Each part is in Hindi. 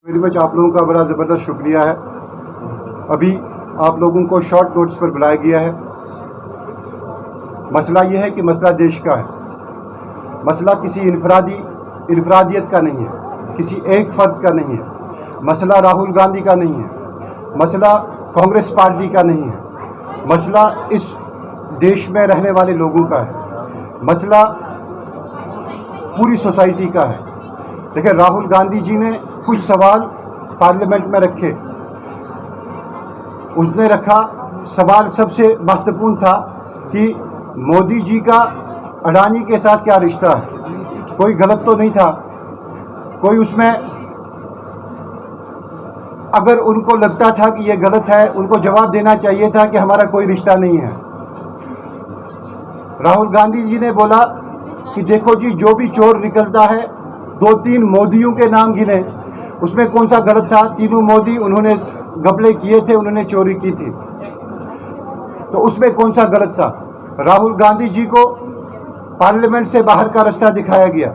वेरी मच आप लोगों का बड़ा ज़बरदस्त शुक्रिया है। अभी आप लोगों को शॉर्ट नोटिस पर बुलाया गया है। मसला ये है कि मसला देश का है। मसला किसी इनफरादियत का नहीं है, किसी एक फ़र्द का नहीं है। मसला राहुल गांधी का नहीं है, मसला कांग्रेस पार्टी का नहीं है। मसला इस देश में रहने वाले लोगों का है। मसला पूरी सोसाइटी का है। देखिए, राहुल गांधी जी ने कुछ सवाल पार्लियामेंट में रखे। उसने रखा सवाल सबसे महत्वपूर्ण था कि मोदी जी का अडानी के साथ क्या रिश्ता है। कोई गलत तो नहीं था, कोई उसमें अगर उनको लगता था कि ये गलत है, उनको जवाब देना चाहिए था कि हमारा कोई रिश्ता नहीं है। राहुल गांधी जी ने बोला कि देखो जी, जो भी चोर निकलता है, 2-3 मोदियों के नाम गिने, उसमें कौन सा गलत था। तीनों मोदी उन्होंने घपले किए थे, उन्होंने चोरी की थी, तो उसमें कौन सा गलत था। राहुल गांधी जी को पार्लियामेंट से बाहर का रास्ता दिखाया गया,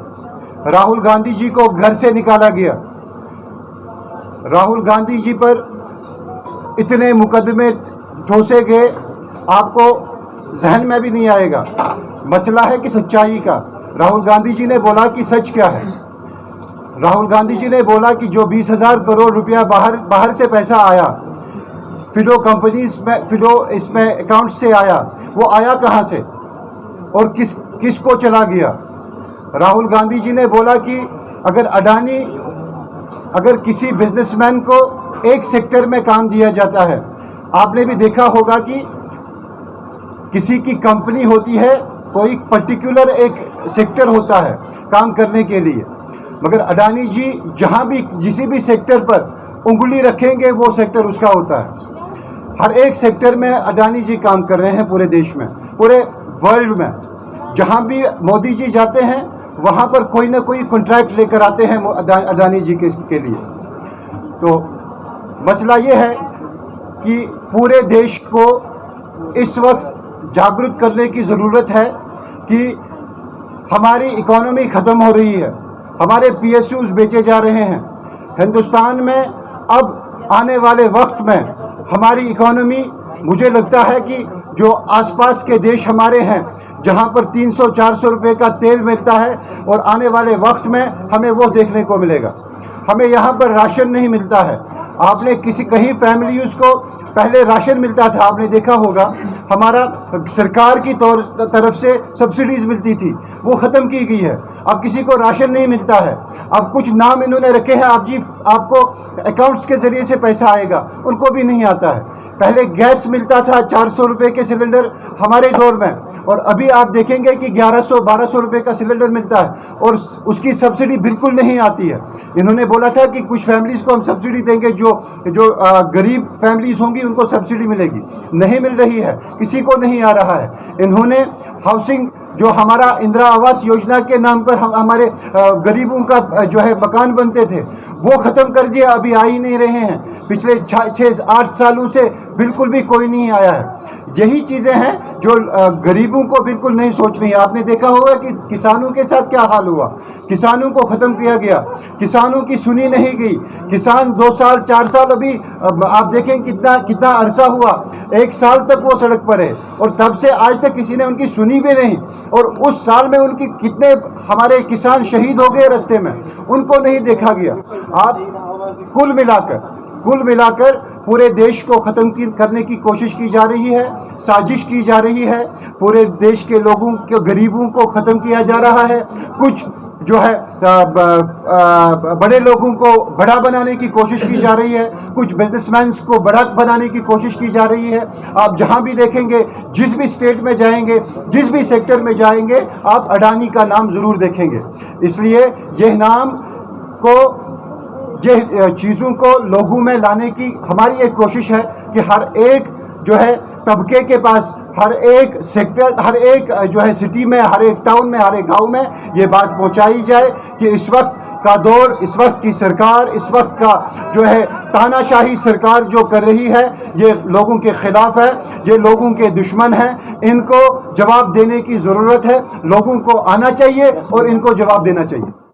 राहुल गांधी जी को घर से निकाला गया, राहुल गांधी जी पर इतने मुकदमे ठोसे गए, आपको जहन में भी नहीं आएगा। मसला है कि सच्चाई का। राहुल गांधी जी ने बोला कि सच क्या है। राहुल गांधी जी ने बोला कि जो 20,000 करोड़ रुपया बाहर से पैसा आया, फिडो कंपनीज में, फिडो इसमें अकाउंट से आया, वो आया कहाँ से और किसको चला गया। राहुल गांधी जी ने बोला कि अगर किसी बिजनेसमैन को एक सेक्टर में काम दिया जाता है, आपने भी देखा होगा कि किसी की कंपनी होती है, कोई पर्टिकुलर एक सेक्टर होता है काम करने के लिए, मगर अडानी जी जहां भी किसी भी सेक्टर पर उंगली रखेंगे वो सेक्टर उसका होता है। हर एक सेक्टर में अडानी जी काम कर रहे हैं, पूरे देश में, पूरे वर्ल्ड में। जहां भी मोदी जी जाते हैं वहां पर कोई ना कोई कॉन्ट्रैक्ट लेकर आते हैं अडानी जी के लिए। तो मसला ये है कि पूरे देश को इस वक्त जागरूक करने की ज़रूरत है कि हमारी इकोनॉमी ख़त्म हो रही है, हमारे PSUs बेचे जा रहे हैं। हिंदुस्तान में अब आने वाले वक्त में हमारी इकोनॉमी, मुझे लगता है कि जो आसपास के देश हमारे हैं, जहां पर 300-400 रुपये का तेल मिलता है, और आने वाले वक्त में हमें वो देखने को मिलेगा। हमें यहाँ पर राशन नहीं मिलता है। आपने कहीं फैमिलीज़ को पहले राशन मिलता था, आपने देखा होगा, हमारा सरकार की तरफ से सब्सिडीज़ मिलती थी, वो ख़त्म की गई है। अब किसी को राशन नहीं मिलता है। अब कुछ नाम इन्होंने रखे हैं, आपको अकाउंट्स के ज़रिए से पैसा आएगा, उनको भी नहीं आता है। पहले गैस मिलता था 400 रुपये के सिलेंडर हमारे दौर में, और अभी आप देखेंगे कि 1100-1200 रुपये का सिलेंडर मिलता है, और उसकी सब्सिडी बिल्कुल नहीं आती है। इन्होंने बोला था कि कुछ फैमिलीज़ को हम सब्सिडी देंगे, जो गरीब फैमिलीज़ होंगी उनको सब्सिडी मिलेगी, नहीं मिल रही है, किसी को नहीं आ रहा है। इन्होंने हाउसिंग, जो हमारा इंदिरा आवास योजना के नाम पर हमारे गरीबों का जो है मकान बनते थे, वो ख़त्म कर दिया, अभी आ ही नहीं रहे हैं। पिछले 6-8 सालों से बिल्कुल भी कोई नहीं आया है। यही चीज़ें हैं जो गरीबों को बिल्कुल नहीं सोच रही है। आपने देखा होगा कि किसानों के साथ क्या हाल हुआ, किसानों को ख़त्म किया गया, किसानों की सुनी नहीं गई। किसान 2 साल 4 साल, अभी आप देखें कितना अरसा हुआ, 1 साल तक वो सड़क पर है, और तब से आज तक किसी ने उनकी सुनी भी नहीं। और उस साल में उनकी कितने हमारे किसान शहीद हो गए रास्ते में, उनको नहीं देखा गया। आप कुल मिलाकर पूरे देश को ख़त्म करने की कोशिश की जा रही है, साजिश की जा रही है। पूरे देश के लोगों के, गरीबों को ख़त्म किया जा रहा है। कुछ जो है बड़े लोगों को बड़ा बनाने की कोशिश की जा रही है, कुछ बिजनेसमैन को बड़ा बनाने की कोशिश की जा रही है। आप जहां भी देखेंगे, जिस भी स्टेट में जाएंगे, जिस भी सेक्टर में जाएंगे, आप अडानी का नाम ज़रूर देखेंगे। इसलिए ये चीज़ों को लोगों में लाने की हमारी एक कोशिश है कि हर एक जो है तबके के पास, हर एक सेक्टर, हर एक जो है सिटी में, हर एक टाउन में, हर एक गांव में ये बात पहुंचाई जाए कि इस वक्त का दौर, इस वक्त की सरकार, इस वक्त का जो है तानाशाही सरकार जो कर रही है, ये लोगों के खिलाफ है, ये लोगों के दुश्मन हैं। इनको जवाब देने की ज़रूरत है, लोगों को आना चाहिए और इनको जवाब देना चाहिए।